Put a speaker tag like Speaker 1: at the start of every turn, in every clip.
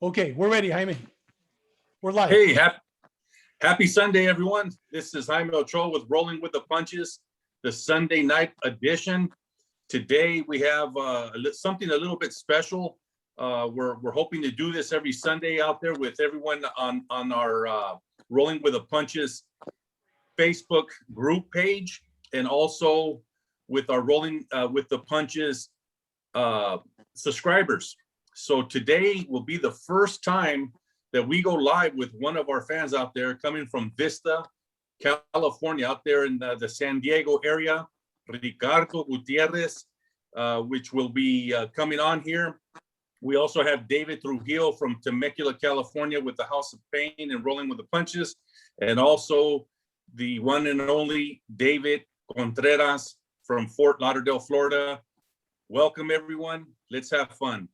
Speaker 1: Okay, we're ready, Jaime. We're live.
Speaker 2: Hey, happy Sunday, everyone. This is Jaime Ochoa with Rolling with the Punches, the Sunday night edition. Today we have something a little bit special. We're hoping to do this every Sunday out there with everyone on our Rolling with the Punches Facebook group page, and also with our Rolling with the Punches subscribers. So today will be the first time that we go live with one of our fans out there coming from Vista, California, out there in the San Diego area, Ricardo Gutierrez, which will be coming on here. We also have David Trujillo from Temecula, California, with the House of Pain and Rolling with the Punches, and also the one and only David Contreras from Fort Lauderdale, Florida. Welcome, everyone. Let's have fun.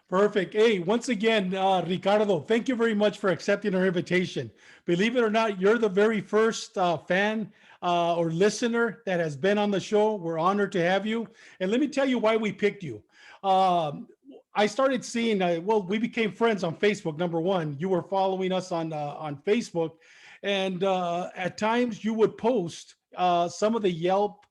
Speaker 1: Perfect. Hey, once again, Ricardo, thank you very much for accepting our invitation. Believe it or not, you're the very first fan or listener that has been on the show. We're honored to have you. And let me tell you why we picked you. I started seeing, we became friends on Facebook, number one. You were following us on Facebook. And at times you would post some of the Yelp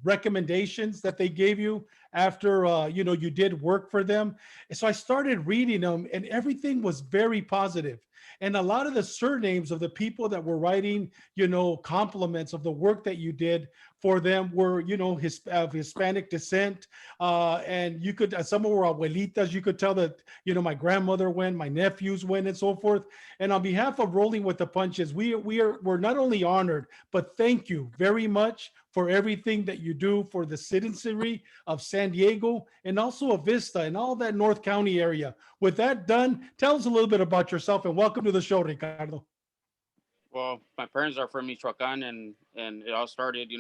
Speaker 1: recommendations that they gave you after you did work for them. And so I started reading them, and everything was very positive. And a lot of the surnames of the people that were writing, compliments of the work that you did for them were, of Hispanic descent. And you could, some were abuelitas. You could tell that, my grandmother went, my nephews went, and so forth. And on behalf of Rolling with the Punches, we're not only honored, but thank you very much for everything that you do for the citizenry of San Diego and also of Vista and all that North County area. With that done, tell us a little bit about yourself and welcome to the show, Ricardo.
Speaker 3: Well, my parents are from Michoacan, and it all started,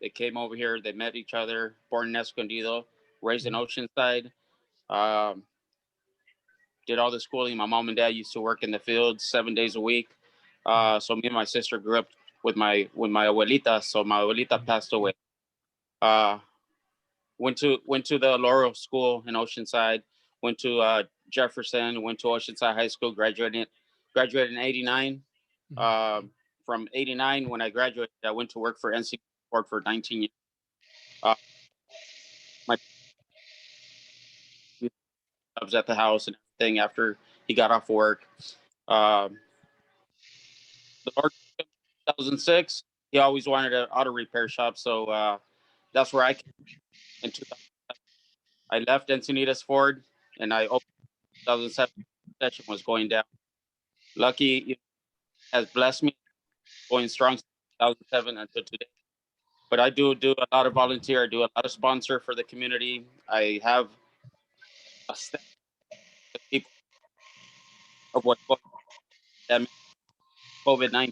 Speaker 3: they came over here, they met each other, born in Escondido, raised in Oceanside, did all the schooling. My mom and dad used to work in the field 7 days a week. So me and my sister grew up with my abuelita. So my abuelita passed away. Went to the Laurel School in Oceanside. Went to Jefferson. Went to Oceanside High School. Graduated in '89. From '89, when I graduated, I went to work for NC Ford for 19 years. My jobs at the house and everything after he got off work. The Lord, 2006, he always wanted an auto repair shop, so that's where I came in 2007. I left Encinitas Ford, and I opened 2007. Session was going down. Lucky has blessed me, going strong since 2007 until today. But I do a lot of volunteer. I do a lot of sponsor for the community. I have a staff of people of what COVID-19,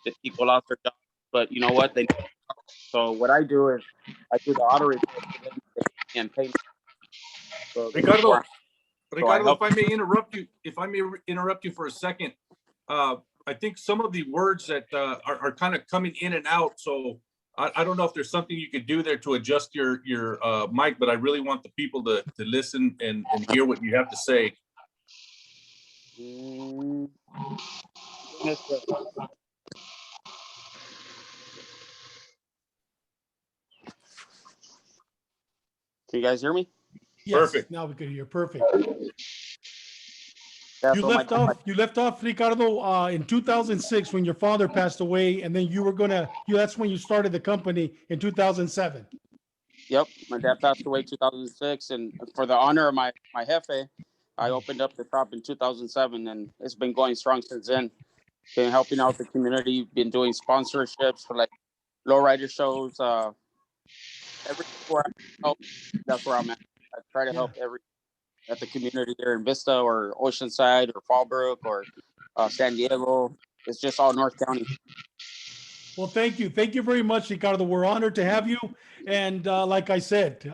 Speaker 3: that people lost their jobs. But you know what? So what I do is I do the auto repair for them and pay. So
Speaker 2: Ricardo, if I may interrupt you for a second, I think some of the words that are kind of coming in and out. So I don't know if there's something you could do there to adjust your mic, but I really want the people to listen and hear what you have to say. Can you guys hear me?
Speaker 1: Yes,
Speaker 2: perfect.
Speaker 1: Now we can hear. Perfect.
Speaker 3: Yeah,
Speaker 1: You left off, Ricardo, in 2006 when your father passed away, and then that's when you started the company in 2007.
Speaker 3: Yep, my dad passed away 2006, and for the honor of my jefe, I opened up the shop in 2007, and it's been going strong since then. Been helping out the community, been doing sponsorships for like lowrider shows. Everywhere I help, that's where I'm at. I try to help at the community there in Vista or Oceanside or Fallbrook or San Diego. It's just all North County.
Speaker 1: Well, thank you. Thank you very much, Ricardo. We're honored to have you. And like I said,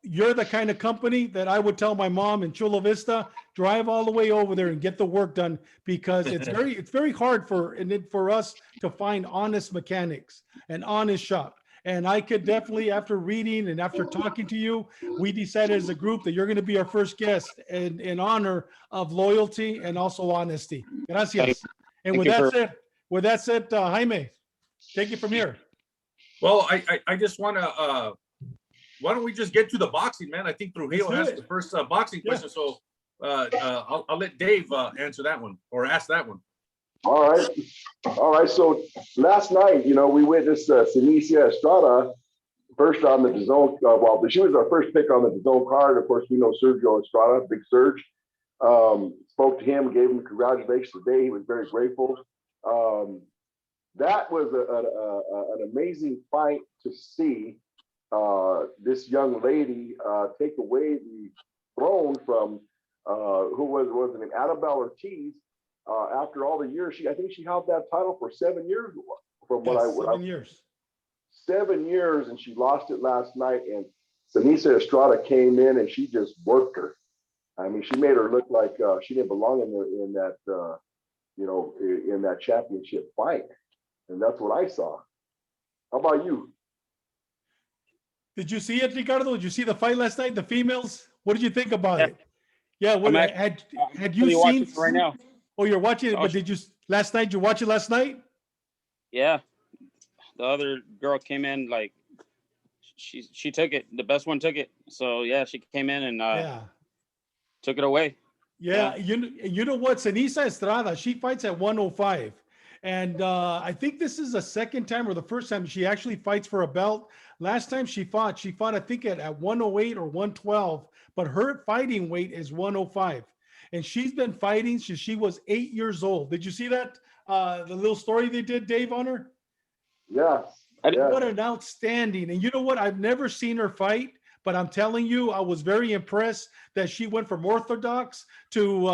Speaker 1: you're the kind of company that I would tell my mom in Chula Vista, drive all the way over there and get the work done, because it's very hard for us to find honest mechanics, an honest shop. And I could definitely, after reading and after talking to you, we decided as a group that you're going to be our first guest in honor of loyalty and also honesty. Gracias. And with that said, Jaime, take it from here.
Speaker 2: Well, I just want to, why don't we just get to the boxing, man? I think Trujillo has the first boxing question. So I'll let Dave answer that one or ask that one.
Speaker 4: All right. So last night, we witnessed Senicia Estrada first on the DAZN. Well, she was our first pick on the DAZN card. Of course, we know Sergio Estrada, Big Serge. Spoke to him, gave him congratulations today. He was very grateful. That was an amazing fight to see this young lady take away the throne from who was it, Annabelle Ortiz. After all the years, I think she held that title for 7 years. From what
Speaker 1: 7 years.
Speaker 4: 7 years, and she lost it last night. And Senicia Estrada came in and she just worked her. I mean, she made her look like she didn't belong in that championship fight. And that's what I saw. How about you?
Speaker 1: Did you see it, Ricardo? Did you see the fight last night? The females? What did you think about it? Yeah. What had you seen
Speaker 3: it right now?
Speaker 1: Oh, you're watching it, but did you last night? Did you watch it last night?
Speaker 3: Yeah. The other girl came in like she took it. The best one took it. So yeah, she came in and took it away.
Speaker 1: Yeah. You know what? Senicia Estrada, she fights at 105. And I think this is the second time or the first time she actually fights for a belt. Last time she fought, I think at 108 or 112, but her fighting weight is 105. And she's been fighting since she was 8 years old. Did you see that? The little story they did, Dave, on her?
Speaker 4: Yeah.
Speaker 1: What an outstanding. And you know what? I've never seen her fight, but I'm telling you, I was very impressed that she went from orthodox to,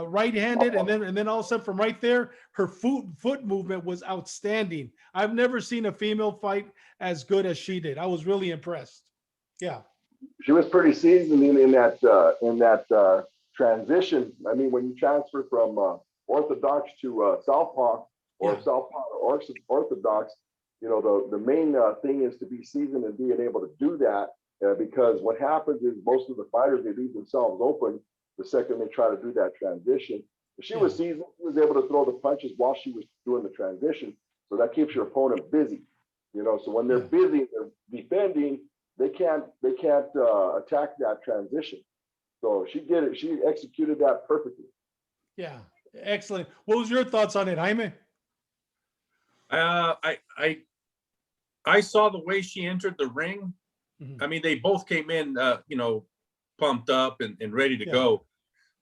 Speaker 1: right-handed. And then all of a sudden from right there, her foot movement was outstanding. I've never seen a female fight as good as she did. I was really impressed. Yeah.
Speaker 4: She was pretty seasoned in that transition. I mean, when you transfer from orthodox to southpaw or southpaw or orthodox, the main thing is to be seasoned and being able to do that because what happens is most of the fighters, they leave themselves open the second they try to do that transition. If she was seasoned, she was able to throw the punches while she was doing the transition. So that keeps your opponent busy, so when they're busy, they're defending, they can't attack that transition. So she did it. She executed that perfectly.
Speaker 1: Yeah, excellent. What was your thoughts on it, Jaime?
Speaker 2: I saw the way she entered the ring. I mean, they both came in, pumped up and ready to go.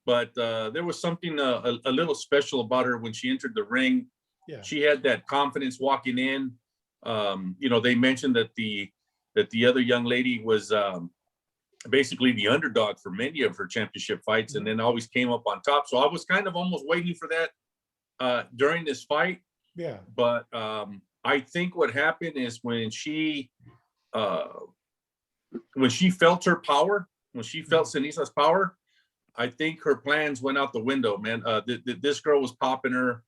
Speaker 2: But there was something a little special about her when she entered the ring. Yeah. She had that confidence walking in. They mentioned that the other young lady was basically the underdog for many of her championship fights, and then always came up on top. So I was kind of almost waiting for that during this fight. Yeah. But I think what happened is when she felt her power, when she felt Senicia's power, I think her plans went out the window, man. This girl was popping her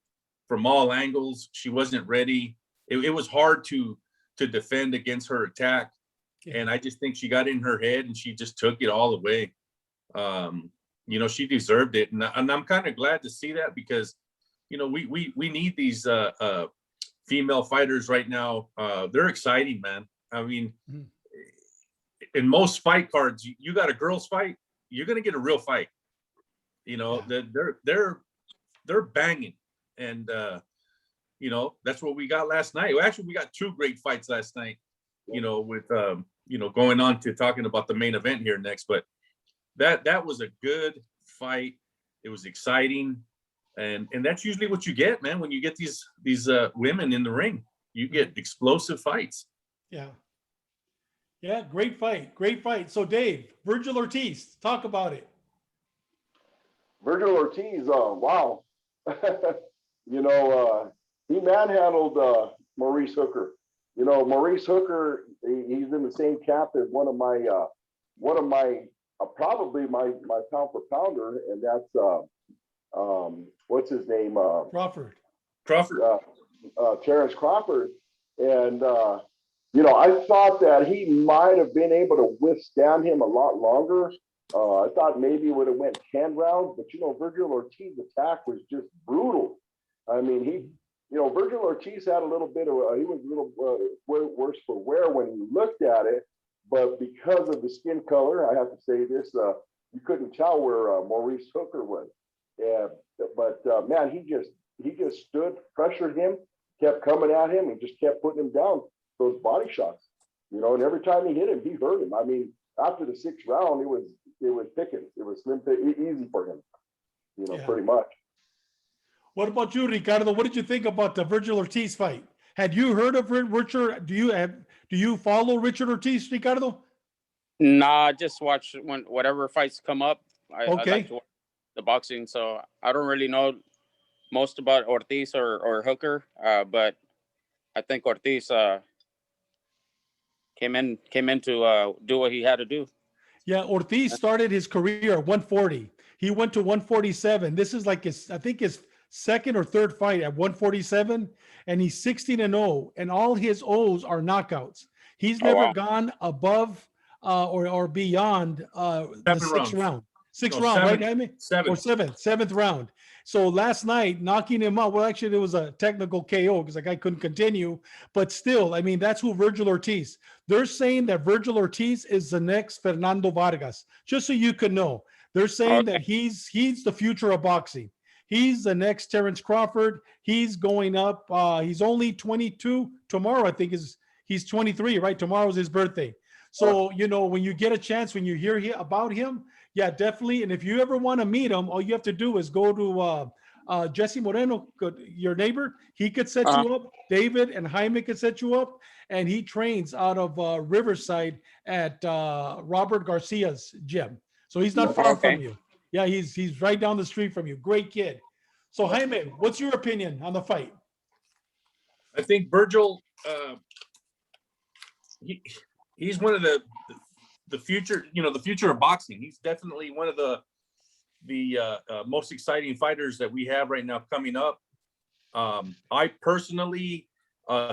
Speaker 2: from all angles. She wasn't ready. It was hard to defend against her attack. Yeah. And I just think she got in her head and she just took it all away. She deserved it. And I'm kind of glad to see that because, we need these female fighters right now. They're exciting, man. I mean, in most fight cards, you got a girls fight, you're going to get a real fight. They're banging. And, that's what we got last night. Well, actually, we got two great fights last night, with, going on to talking about the main event here next. But that was a good fight. It was exciting. And that's usually what you get, man, when you get these women in the ring. You get explosive fights.
Speaker 1: Yeah. Yeah, great fight. So, Dave, Virgil Ortiz, talk about it.
Speaker 4: Virgil Ortiz, wow. He manhandled Maurice Hooker. Maurice Hooker, he's in the same camp as one of my probably my pound for pounder, and that's what's his name?
Speaker 2: Crawford.
Speaker 4: Terrence Crawford. And I thought that he might have been able to withstand him a lot longer. I thought maybe it would have went 10 rounds, but Virgil Ortiz's attack was just brutal. I mean, Virgil Ortiz had a little bit of, he was a little worse for wear when you looked at it, but because of the skin color, I have to say this, you couldn't tell where Maurice Hooker was. Yeah, but man, he just stood, pressured him, kept coming at him, and just kept putting him down. Those body shots, and every time he hit him, he hurt him. I mean, after the 6th round, it was pickings. It was easy for him, pretty much.
Speaker 1: What about you, Ricardo? What did you think about the Virgil Ortiz fight? Had you heard of Richard? Do you follow Richard Ortiz, Ricardo?
Speaker 3: Nah, I just watch whatever fights come up. I like to watch the boxing, so I don't really know most about Ortiz or Hooker, but I think Ortiz came in to do what he had to do.
Speaker 1: Yeah, Ortiz started his career at 140. He went to 147. This is like his 2nd or 3rd fight at 147, and he's 16-0, and all his O's are knockouts. He's never gone above or beyond the 6th round. Sixth round, right, Jaime? Or seventh round. So last night, knocking him out. Well, actually, it was a technical KO because the guy couldn't continue. But still, I mean, that's who Virgil Ortiz. They're saying that Virgil Ortiz is the next Fernando Vargas. Just so you could know, they're saying that he's the future of boxing. He's the next Terrence Crawford. He's going up. He's only 22. Tomorrow, I think he's 23. Right? Tomorrow's his birthday. So when you get a chance, when you hear about him. Yeah, definitely. And if you ever want to meet him, all you have to do is go to Jesse Moreno, your neighbor. He could set you up. David and Jaime could set you up. And he trains out of Riverside at Robert Garcia's gym. So he's not far from you. Yeah, he's right down the street from you. Great kid. So Jaime, what's your opinion on the fight?
Speaker 2: I think Virgil, he's one of the future, the future of boxing. He's definitely one of the most exciting fighters that we have right now coming up. I personally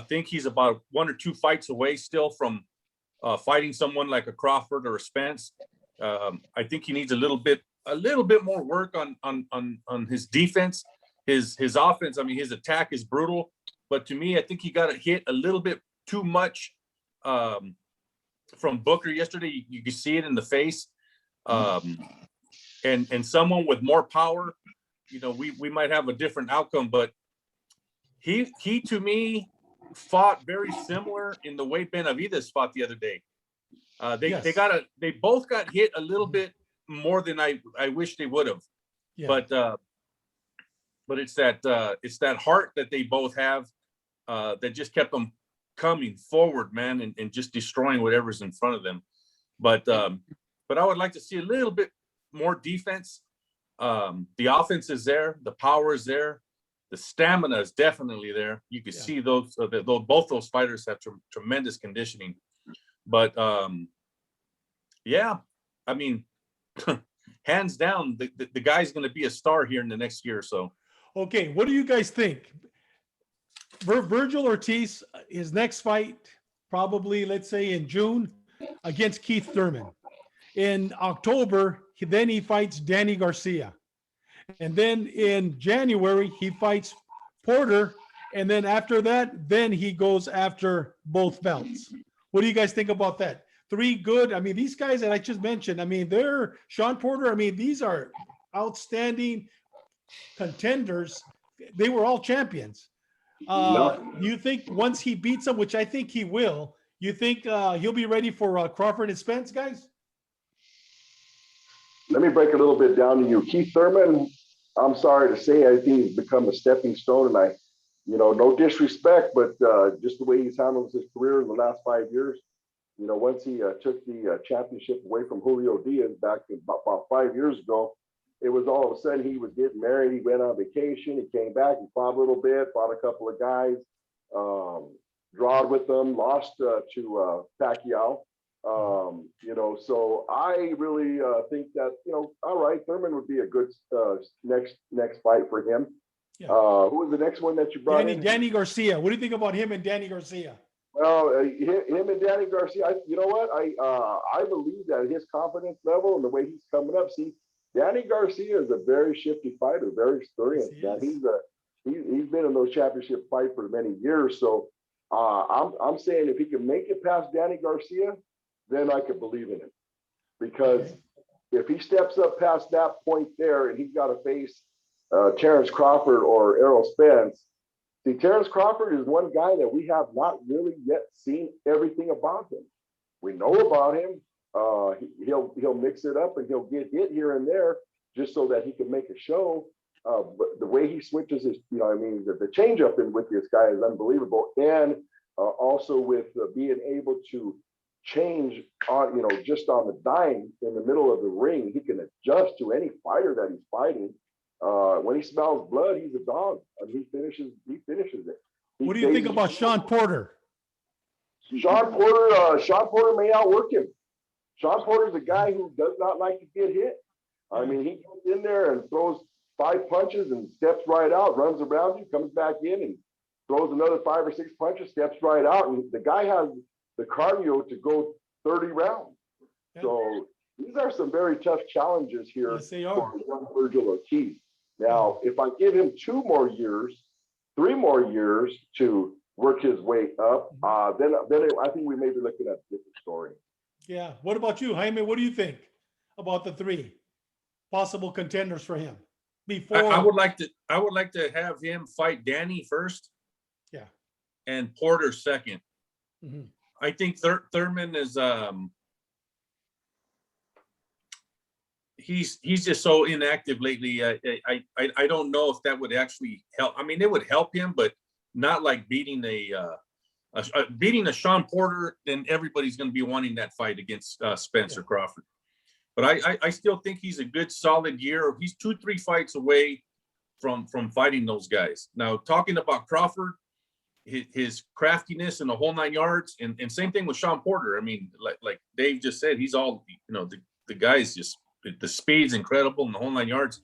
Speaker 2: think he's about 1 or 2 fights away still from fighting someone like a Crawford or a Spence. I think he needs a little bit more work on his defense, his offense. I mean, his attack is brutal, but to me, I think he got hit a little bit too much. From Booker yesterday, you could see it in the face, and someone with more power, we might have a different outcome. But he to me fought very similar in the way Benavidez fought the other day. They both got hit a little bit more than I wish they would have. Yeah. But it's that heart that they both have that just kept them coming forward, man, and just destroying whatever's in front of them. But I would like to see a little bit more defense. The offense is there, the power is there, the stamina is definitely there. You can see both those fighters have tremendous conditioning. But I mean, hands down, the guy's going to be a star here in the next year or so.
Speaker 1: Okay, what do you guys think? Virgil Ortiz, his next fight, probably, let's say in June, against Keith Thurman. In October, then he fights Danny Garcia. And then in January, he fights Porter. And then after that, then he goes after both belts. What do you guys think about that? 3 good. I mean, these guys that I just mentioned, I mean, they're Sean Porter. I mean, these are outstanding contenders. They were all champions. You think once he beats him, which I think he will, you think he'll be ready for Crawford and Spence, guys?
Speaker 4: Let me break a little bit down to you. Keith Thurman, I'm sorry to say, I think he's become a stepping stone. And no disrespect, but just the way he's handled his career in the last 5 years, once he took the championship away from Julio Diaz back about 5 years ago, it was all of a sudden he was getting married. He went on vacation. He came back. He fought a little bit, fought a couple of guys, drawed with them, lost to Pacquiao. So I really think that, all right, Thurman would be a good next fight for him. Yeah. Who was the next one that you brought in?
Speaker 1: Danny Garcia. What do you think about him and Danny Garcia?
Speaker 4: Well, him and Danny Garcia, you know what? I believe that his confidence level and the way he's coming up. See, Danny Garcia is a very shifty fighter, very experienced.
Speaker 1: Yes, he
Speaker 4: Man, he's been in those championship fights for many years. So I'm saying if he can make it past Danny Garcia, then I could believe in him. Because
Speaker 1: Okay.
Speaker 4: if he steps up past that point there and he's got to face Terrence Crawford or Errol Spence. See, Terrence Crawford is one guy that we have not really yet seen everything about him. We know about him. He'll mix it up and he'll get hit here and there just so that he can make a show. But the way he switches his, the change up in with this guy is unbelievable. And also with being able to change on, just on the dime in the middle of the ring, he can adjust to any fighter that he's fighting. When he smells blood, he's a dog, and he finishes it.
Speaker 1: What do you think about Sean Porter?
Speaker 4: Sean Porter may outwork him. Sean Porter's a guy who does not like to get hit. I mean, he goes in there and throws 5 punches and steps right out, runs around you, comes back in and throws another 5 or 6 punches, steps right out. And the guy has the cardio to go 30 rounds.
Speaker 1: Yeah.
Speaker 4: So these are some very tough challenges here
Speaker 1: Yes, they are.
Speaker 4: for young Virgil Ortiz. Now, if I give him 2 more years, 3 more years to work his way up, then I think we may be looking at a different story.
Speaker 1: Yeah. What about you, Jaime? What do you think about the 3 possible contenders for him? Before
Speaker 2: I would like to have him fight Danny first.
Speaker 1: Yeah.
Speaker 2: And Porter second.
Speaker 1: Mhm.
Speaker 2: I think Thurman is he's just so inactive lately. I don't know if that would actually help. I mean, it would help him, but not like beating a Sean Porter. Then everybody's going to be wanting that fight against Spencer Crawford. But I still think he's a good solid year. He's 2-3 fights away from fighting those guys. Now, talking about Crawford, his craftiness and the whole 9 yards, and same thing with Sean Porter. I mean, like Dave just said, he's all, the guy's just, the speed's incredible and the whole 9 yards.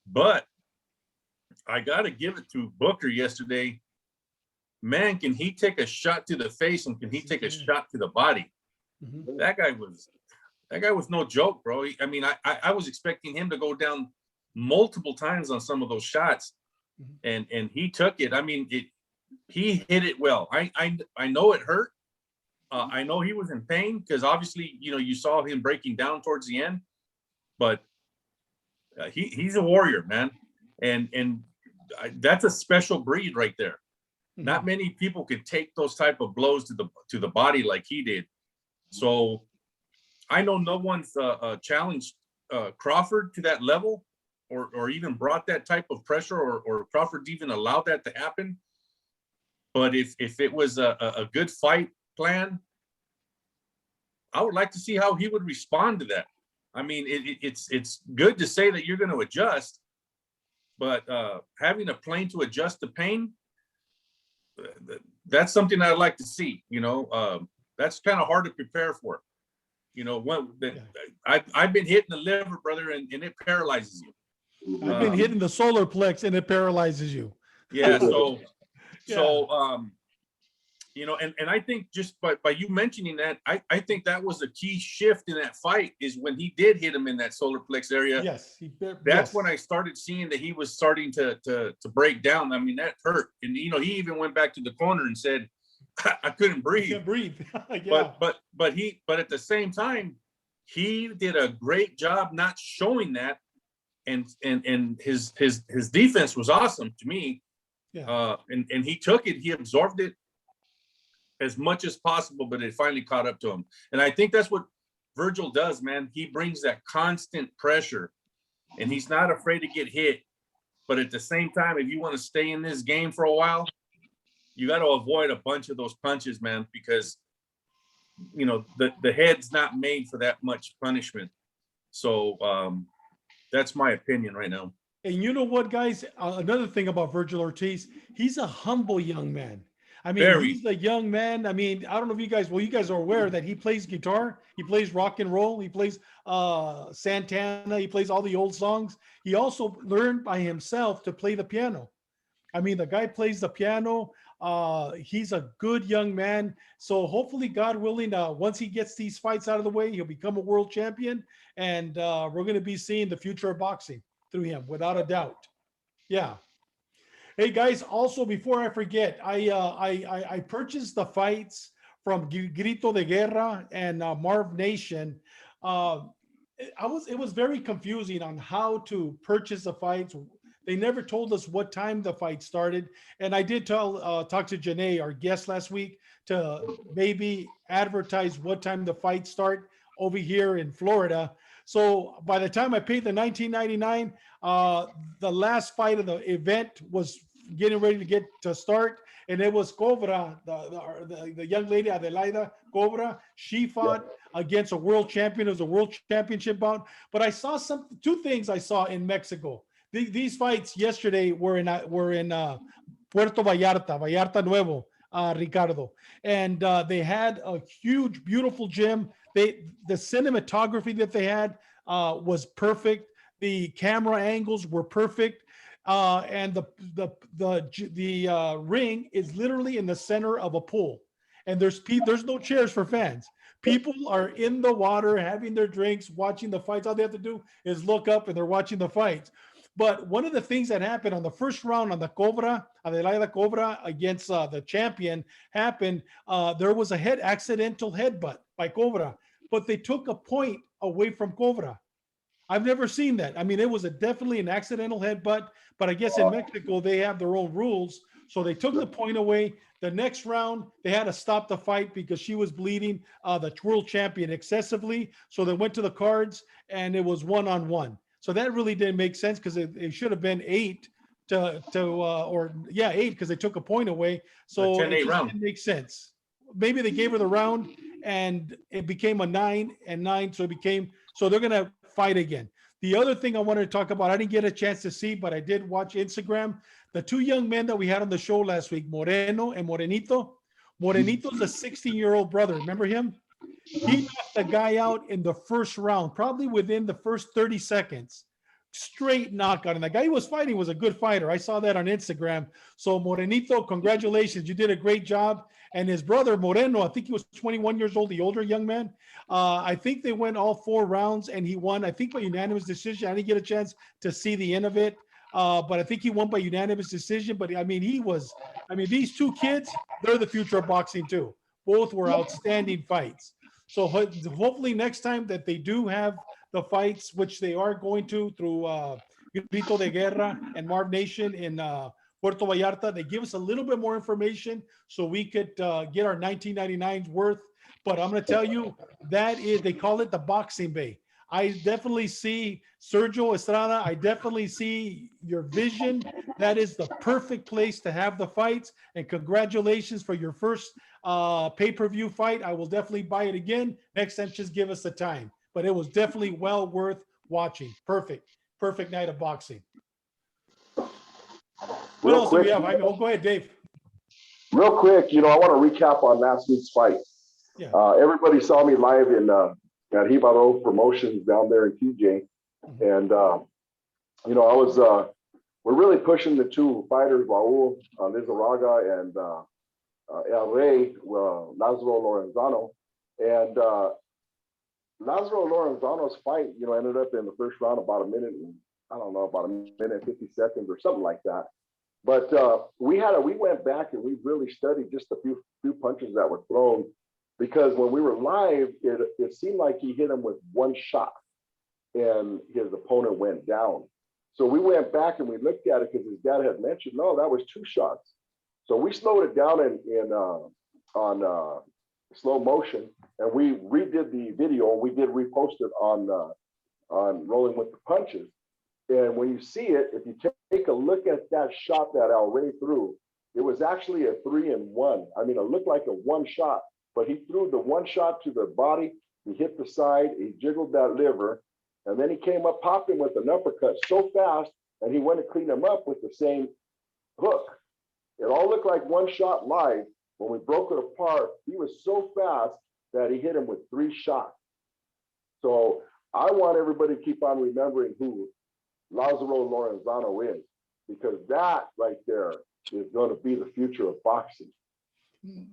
Speaker 2: But I got to give it to Booker yesterday. Man, can he take a shot to the face and can he take a shot to the body?
Speaker 1: Mhm.
Speaker 2: That guy was no joke, bro. I was expecting him to go down multiple times on some of those shots, and he took it. I mean, he hit it well. I know it hurt. I know he was in pain because obviously, you saw him breaking down towards the end, but he's a warrior, man. And that's a special breed right there.
Speaker 1: Mhm.
Speaker 2: Not many people could take those type of blows to the body like he did. So I know no one's challenged Crawford to that level or even brought that type of pressure or Crawford even allowed that to happen. But if it was a good fight plan, I would like to see how he would respond to that. I mean, it's good to say that you're going to adjust, but having a plane to adjust the pain, that's something I'd like to see. That's kind of hard to prepare for. I've been hitting the liver, brother, and it paralyzes you.
Speaker 1: I've been hitting the solar plex and it paralyzes you.
Speaker 2: Yeah.
Speaker 1: Yeah.
Speaker 2: And I think just by you mentioning that, I think that was a key shift in that fight is when he did hit him in that solar plex area.
Speaker 1: Yes.
Speaker 2: That's when I started seeing that he was starting to break down. I mean, that hurt. And, he even went back to the corner and said, I couldn't breathe.
Speaker 1: You can't breathe. Yeah.
Speaker 2: But at the same time, he did a great job not showing that. And his defense was awesome to me.
Speaker 1: Yeah.
Speaker 2: And he took it, he absorbed it as much as possible, but it finally caught up to him. And I think that's what Virgil does, man. He brings that constant pressure and he's not afraid to get hit. But at the same time, if you want to stay in this game for a while, you got to avoid a bunch of those punches, man, because, the head's not made for that much punishment. So that's my opinion right now.
Speaker 1: And you know what, guys? Another thing about Virgil Ortiz, he's a humble young man. I mean, he's a young man. I mean, I don't know if you guys are aware that he plays guitar, he plays rock and roll, he plays Santana, he plays all the old songs. He also learned by himself to play the piano. I mean, the guy plays the piano. He's a good young man. So hopefully, God willing, once he gets these fights out of the way, he'll become a world champion. And we're going to be seeing the future of boxing through him, without a doubt. Yeah. Hey guys, also before I forget, I purchased the fights from Grito de Guerra and Marv Nation. Uh, it was very confusing on how to purchase the fights. They never told us what time the fight started, and I did talk to Janae, our guest last week, to maybe advertise what time the fights start over here in Florida. So by the time I paid the 19.99, the last fight of the event was getting ready to get to start, and it was Cobra, the young lady Adelaida Cobra. She fought against a world champion. It was a world championship bout. But I saw two things I saw in Mexico. These fights yesterday were in Puerto Vallarta, Vallarta Nuevo, Ricardo, and they had a huge, beautiful gym. The cinematography that they had was perfect. The camera angles were perfect. And the ring is literally in the center of a pool, and there's no chairs for fans. People are in the water having their drinks, watching the fights. All they have to do is look up, and they're watching the fights. But one of the things that happened on the first round on the Cobra, Adelaida Cobra against the champion happened. There was a accidental headbutt by Cobra, but they took a point away from Cobra. I've never seen that. I mean, it was definitely an accidental headbutt, but I guess in Mexico they have their own rules. So they took the point away. The next round, they had to stop the fight because she was bleeding the world champion excessively. So they went to the cards, and it was 1-on-1. So that really didn't make sense, because it should have been 8 8, because they took a point away. So it just didn't make sense. Maybe they gave her the round, and it became a 9-9. So they're going to fight again. The other thing I wanted to talk about, I didn't get a chance to see, but I did watch Instagram. The two young men that we had on the show last week, Moreno and Morenito. Morenito's a 16-year-old brother. Remember him? He knocked the guy out in the first round, probably within the first 30 seconds. Straight knockout. And the guy he was fighting was a good fighter. I saw that on Instagram. So Morenito, congratulations. You did a great job. And his brother Moreno, I think he was 21 years old, the older young man. I think they went all 4 rounds, and he won, I think, by unanimous decision. I didn't get a chance to see the end of it. But I think he won by unanimous decision. But I mean, these two kids, they're the future of boxing too. Both were outstanding fights. So hopefully next time that they do have the fights, which they are going to through Grito de Guerra and Marv Nation in Puerto Vallarta, they give us a little bit more information so we could get our 1999's worth. But I'm going to tell you, they call it the boxing bay. I definitely see Sergio Estrada. I definitely see your vision. That is the perfect place to have the fights. And congratulations for your first pay-per-view fight. I will definitely buy it again. Next time, just give us the time. But it was definitely well worth watching. Perfect night of boxing. What else do we have? Go ahead, Dave.
Speaker 4: Real quick, I want to recap on last week's fight.
Speaker 1: Yeah.
Speaker 4: Everybody saw me live at Hibaro Promotions down there in QJ. And, we're really pushing the two fighters, Raul Lizarraga and El Rey, Lázaro Lorenzano. And Lázaro Lorenzano's fight, ended up in the first round about a minute and 50 seconds or something like that. But we went back and we really studied just a few punches that were thrown, because when we were live, it seemed like he hit him with one shot and his opponent went down. So we went back and we looked at it, because his dad had mentioned, no, that was 2 shots. So we slowed it down on slow motion, and we redid the video, and we did repost it on Rolling with the Punches. And when you see it, if you take a look at that shot that El Rey threw, it was actually a 3-1. I mean, it looked like a 1 shot, but he threw the 1 shot to the body, he hit the side, he jiggled that liver, and then he came up popping with an uppercut so fast, and he went to clean him up with the same hook. It all looked like 1 shot live. When we broke it apart, he was so fast that he hit him with 3 shots. So I want everybody to keep on remembering who Lázaro Lorenzano is. because that right there is going to be the future of boxing.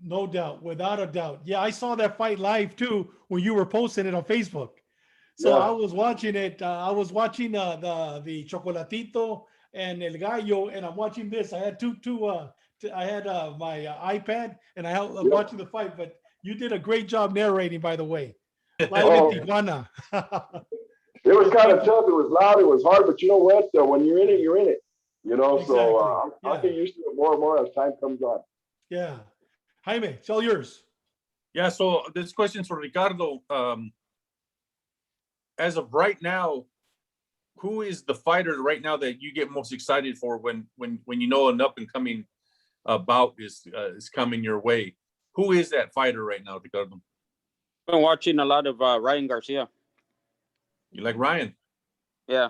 Speaker 1: No doubt, without a doubt. Yeah, I saw that fight live too when you were posting it on Facebook. So
Speaker 4: Yeah.
Speaker 1: I was watching it. I was watching the Chocolatito and El Gallo, and I'm watching this. I had I had my iPad, and I'm
Speaker 4: Yep.
Speaker 1: watching the fight. But you did a great job narrating, by the way. Live
Speaker 4: Oh.
Speaker 1: in Tijuana.
Speaker 4: It was kind of tough. It was loud. It was hard. But you know what? When you're in it, you're in it. You know, so
Speaker 1: Exactly.
Speaker 4: I'll get used to it more and more as time comes on.
Speaker 1: Yeah. Jaime, it's all yours.
Speaker 2: Yeah, so this question's for Ricardo. As of right now, who is the fighter right now that you get most excited for when you know an up and coming bout is coming your way? Who is that fighter right now, Ricardo?
Speaker 3: Been watching a lot of Ryan Garcia.
Speaker 2: You like Ryan?
Speaker 3: Yeah,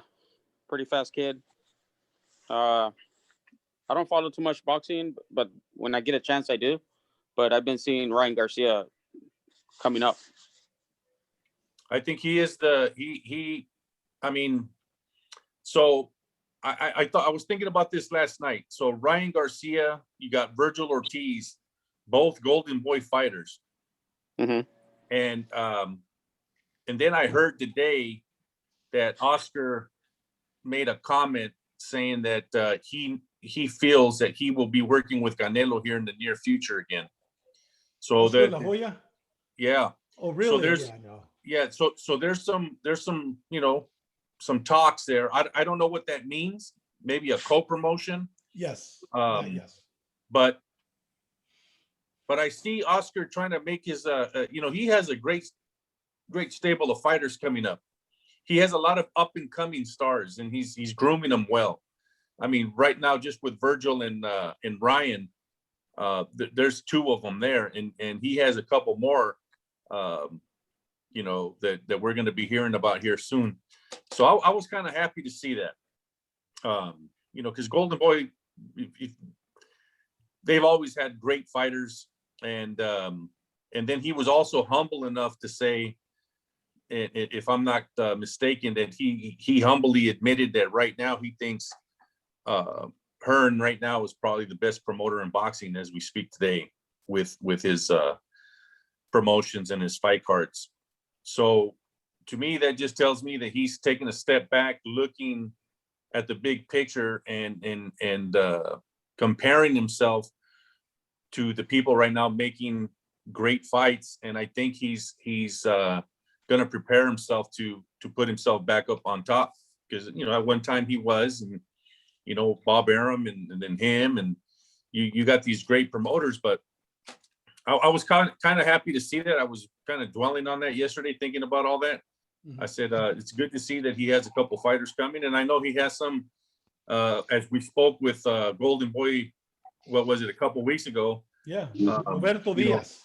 Speaker 3: pretty fast kid. I don't follow too much boxing, but when I get a chance, I do. But I've been seeing Ryan Garcia coming up.
Speaker 2: I think he is I mean, so I thought I was thinking about this last night. So Ryan Garcia, you got Virgil Ortiz, both Golden Boy fighters.
Speaker 3: Mm-hmm.
Speaker 2: And then I heard today that Oscar made a comment saying that he feels that he will be working with Canelo here in the near future again. So
Speaker 1: Oscar
Speaker 2: that
Speaker 1: La Hoya?
Speaker 2: yeah.
Speaker 1: Oh, really?
Speaker 2: So there's
Speaker 1: Yeah, no.
Speaker 2: yeah, so there's some some talks there. I don't know what that means. Maybe a co-promotion.
Speaker 1: Yes. Yes.
Speaker 2: But I see Oscar trying to make his he has a great stable of fighters coming up. He has a lot of up and coming stars, and he's grooming them well. I mean, right now, just with Virgil and Ryan, there's two of them there, and he has a couple more, that we're going to be hearing about here soon. So I was kind of happy to see that, because Golden Boy, they've always had great fighters, and then he was also humble enough to say, if I'm not mistaken, that he humbly admitted that right now he thinks Hearn right now is probably the best promoter in boxing as we speak today with his promotions and his fight cards. So to me, that just tells me that he's taking a step back, looking at the big picture and comparing himself to the people right now making great fights. And I think he's going to prepare himself to put himself back up on top, because at one time he was, and Bob Arum and then him, and you got these great promoters. But I was kind of happy to see that. I was kind of dwelling on that yesterday, thinking about all that. I said it's good to see that he has a couple fighters coming, and I know he has some. As we spoke with Golden Boy, what was it, a couple weeks ago?
Speaker 1: Yeah, Roberto Diaz.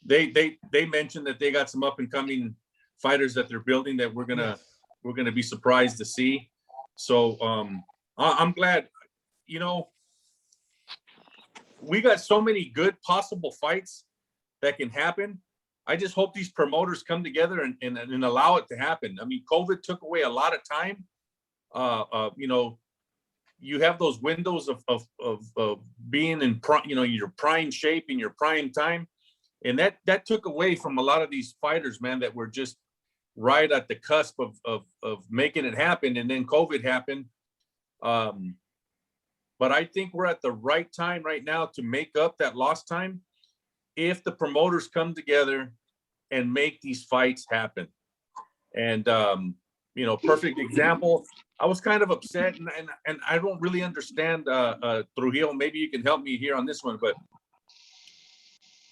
Speaker 2: They mentioned that they got some up and coming fighters that they're building that we're gonna be surprised to see. So I'm glad. We got so many good possible fights that can happen. I just hope these promoters come together and allow it to happen. I mean, COVID took away a lot of time. You have those windows of being in your prime shape in your prime time, and that took away from a lot of these fighters, man, that were just right at the cusp of making it happen, and then COVID happened. But I think we're at the right time right now to make up that lost time if the promoters come together and make these fights happen. And perfect example. I was kind of upset, and I don't really understand Trujillo. Maybe you can help me here on this one, but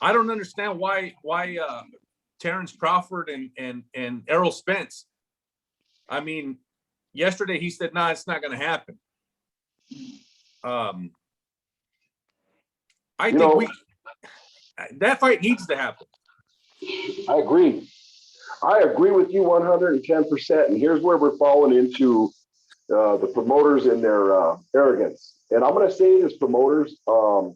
Speaker 2: I don't understand why Terrence Crawford and Errol Spence. I mean, yesterday he said, "No, it's not going to happen." I think that fight needs to happen.
Speaker 4: I agree with you 110%. And here's where we're falling into the promoters and their arrogance. And I'm going to say this, promoters, I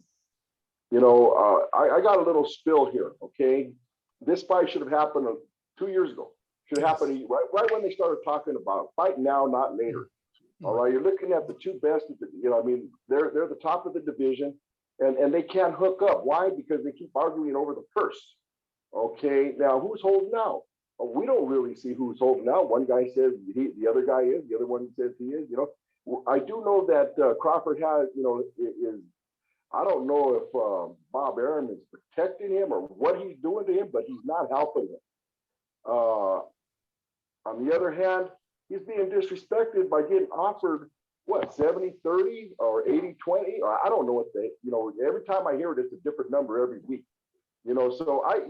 Speaker 4: got a little spill here, okay? This fight should have happened 2 years ago. Should have happened right when they started talking about it. Fight now, not later. All right, you're looking at the two best. You know, I mean, they're the top of the division, and they can't hook up. Why? Because they keep arguing over the purse. Okay, now who's holding out? We don't really see who's holding out. One guy says the other guy is. The other one says he is. You know, I do know that Crawford has. You know, is I don't know if Bob Arum is protecting him or what he's doing to him, but he's not helping him. On the other hand, he's being disrespected by getting offered what 70-30 or 80-20, or I don't know what they. You know, every time I hear it, it's a different number every week. You know, so I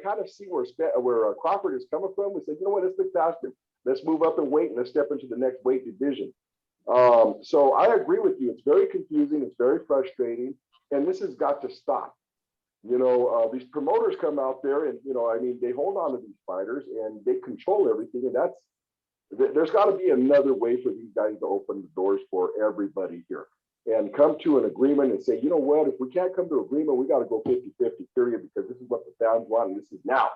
Speaker 4: kind of see where Crawford is coming from. We said, you know what, let's look past him. Let's move up and wait, and let's step into the next weight division. So I agree with you. It's very confusing. It's very frustrating, and this has got to stop. You know, these promoters come out there, and you know, I mean, they hold on to these fighters and they control everything, and there's got to be another way for these guys to open the doors for everybody here and come to an agreement and say, you know what, if we can't come to agreement, we got to go 50-50 period, because this is what the fans want, and this is now,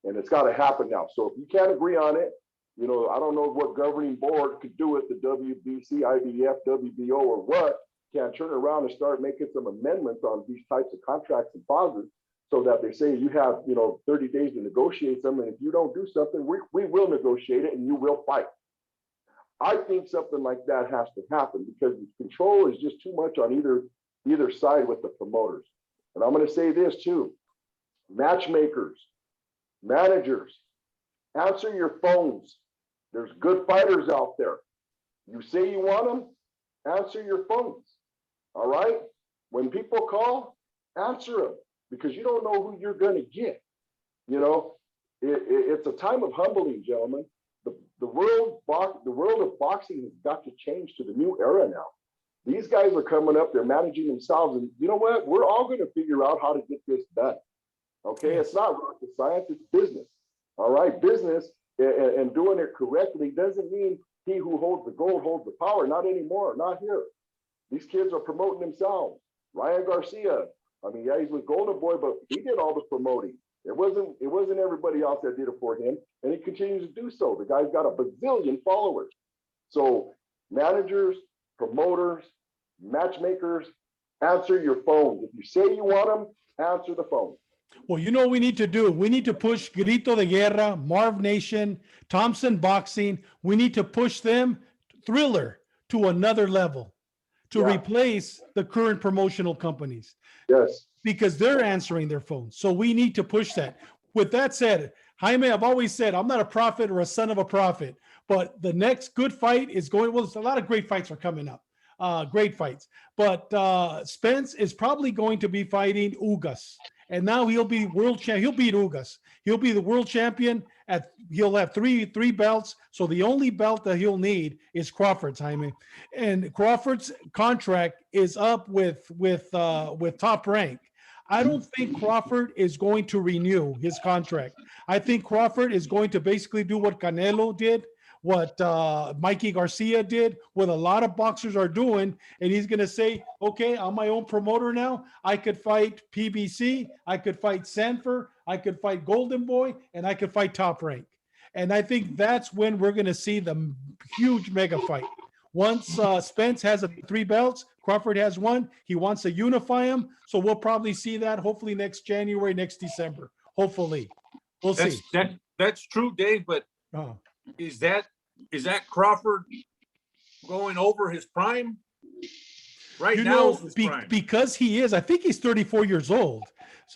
Speaker 4: and it's got to happen now. So if you can't agree on it, you know, I don't know what governing board could do it, the WBC, IBF, WBO, or what, can turn around and start making some amendments on these types of contracts and clauses, so that they say you have, you know, 30 days to negotiate something, and if you don't do something, we will negotiate it and you will fight. I think something like that has to happen, because the control is just too much on either side with the promoters. And I'm going to say this too: matchmakers, managers, answer your phones. There's good fighters out there. You say you want them, answer your phones. All right? When people call, answer them, because you don't know who you're going to get. You know, it's a time of humbling, gentlemen. The world of boxing has got to change to the new era now. These guys are coming up, they're managing themselves, and you know what? We're all going to figure out how to get this done. Okay, it's not rocket science, it's business. All right, business and doing it correctly doesn't mean he who holds the gold holds the power. Not anymore, not here. These kids are promoting themselves. Ryan Garcia, I mean, yeah, he's with Golden Boy, but he did all the promoting. It wasn't everybody else that did it for him, and he continues to do so. The guy's got a bazillion followers. So managers, promoters, matchmakers, answer your phones. If you say you want them, answer the phone.
Speaker 1: Well, you know what we need to do? We need to push Grito de Guerra, Marv Nation, Thompson Boxing. We need to push them, Thriller, to another level, to replace the current promotional companies.
Speaker 4: Yes.
Speaker 1: Because they're answering their phones. So we need to push that. With that said, Jaime, I've always said, I'm not a prophet or a son of a prophet, but the next good fight is going, well, a lot of great fights are coming up, great fights. But Spence is probably going to be fighting Ugas. And now he'll be world champ. He'll beat Ugas. He'll be the world champion. He'll have three belts. So the only belt that he'll need is Crawford's, Jaime. And Crawford's contract is up with Top Rank. I don't think Crawford is going to renew his contract. I think Crawford is going to basically do what Canelo did, what Mikey Garcia did, what a lot of boxers are doing, and he's going to say, okay, I'm my own promoter now. I could fight PBC, I could fight Sanford, I could fight Golden Boy, and I could fight Top Rank. And I think that's when we're going to see the huge mega fight. Once Spence has 3 belts, Crawford has 1. He wants to unify them. So we'll probably see that hopefully next January, next December. Hopefully. We'll see.
Speaker 2: That's true, Dave, but is that Crawford going over his prime? Right now,
Speaker 1: because he is, I think he's 34 years old.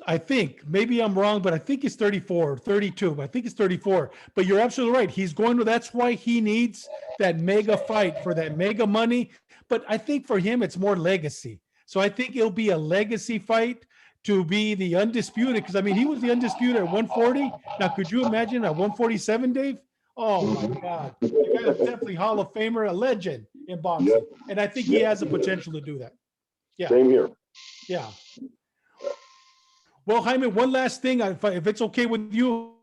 Speaker 1: I think, maybe I'm wrong, but I think he's 34, 32. I think he's 34. But you're absolutely right. He's going to, that's why he needs that mega fight for that mega money. But I think for him, it's more legacy. So I think it'll be a legacy fight to be the undisputed, because I mean, he was the undisputed at 140. Now, could you imagine at 147, Dave? Oh my God. The guy is definitely Hall of Famer, a legend in boxing. Yep. And I think he has the potential to do that. Yeah.
Speaker 4: Same here.
Speaker 1: Yeah. Well, Jaime, one last thing, if it's okay with you.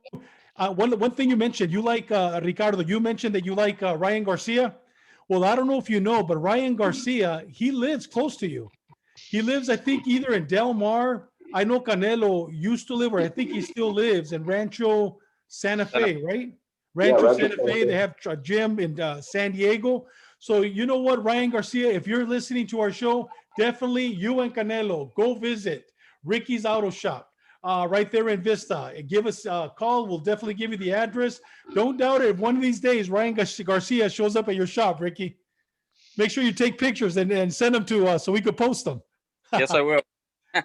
Speaker 1: One thing you mentioned, you like Ricardo, you mentioned that you like Ryan Garcia. Well, I don't know if you know, but Ryan Garcia, he lives close to you. He lives, I think, either in Del Mar. I know Canelo used to live, or I think he still lives in Rancho Santa Fe, right? Rancho Santa Fe. They have a gym in San Diego. So you know what, Ryan Garcia, if you're listening to our show, definitely you and Canelo go visit Ricky's Auto Shop right there in Vista. Give us a call. We'll definitely give you the address. Don't doubt it. If one of these days Ryan Garcia shows up at your shop, Ricky, make sure you take pictures and send them to us so we could post them.
Speaker 3: Yes, I will.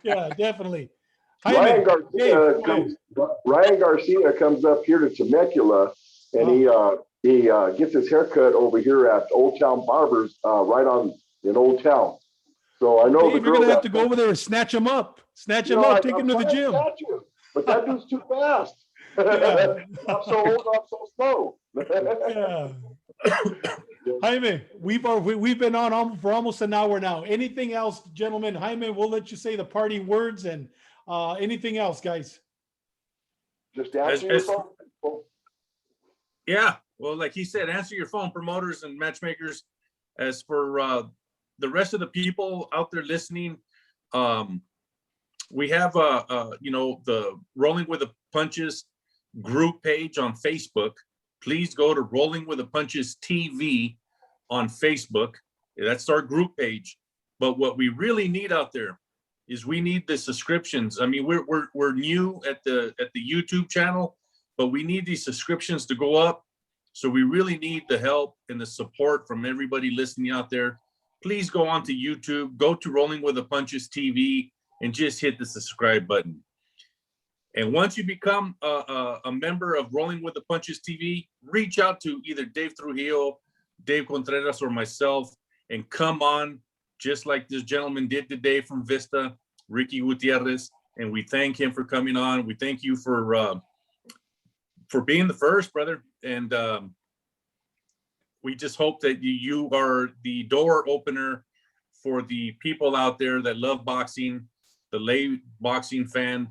Speaker 1: Yeah, definitely.
Speaker 4: Ryan
Speaker 1: Jaime,
Speaker 4: Garcia
Speaker 1: Dave, go ahead.
Speaker 4: Ryan Garcia comes up here to Temecula, and he gets his haircut over here at Old Town Barbers, right on in Old Town. So I know
Speaker 1: Dave,
Speaker 4: the
Speaker 1: you're
Speaker 4: girl
Speaker 1: gonna have to go over there and snatch him up. Snatch him up, take him to the gym.
Speaker 4: But that dude's too fast.
Speaker 1: Yeah.
Speaker 4: Not so old, not so slow.
Speaker 1: Yeah. Jaime, we've been on for almost an hour now. Anything else, gentlemen? Jaime, we'll let you say the parting words and anything else, guys.
Speaker 4: Just answer your phone.
Speaker 2: Yeah, well, like he said, answer your phone, promoters and matchmakers. As for the rest of the people out there listening, we have the Rolling with the Punches group page on Facebook. Please go to Rolling with the Punches TV on Facebook. That's our group page. But what we really need out there is we need the subscriptions. I mean, we're new at the YouTube channel, but we need these subscriptions to go up. So we really need the help and the support from everybody listening out there. Please go on to YouTube, go to Rolling with the Punches TV, and just hit the subscribe button. And once you become a member of Rolling with the Punches TV, reach out to either Dave Trujillo, Dave Contreras, or myself, and come on, just like this gentleman did today from Vista, Ricky Gutierrez. And we thank him for coming on. We thank you for being the first, brother. And we just hope that you are the door opener for the people out there that love boxing, the lay boxing fan,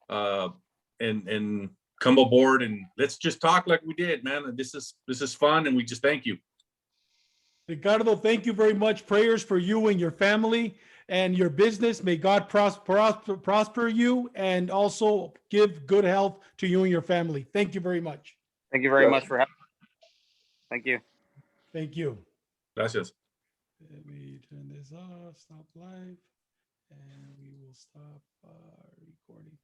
Speaker 2: and come aboard and let's just talk like we did, man. This is fun, and we just thank you.
Speaker 1: Ricardo, thank you very much. Prayers for you and your family and your business. May God prosper you and also give good health to you and your family. Thank you very much.
Speaker 3: Thank you very much for having me. Thank you.
Speaker 1: Thank you.
Speaker 2: Gracias.
Speaker 1: Let me turn this off, stop live, and we will stop recording.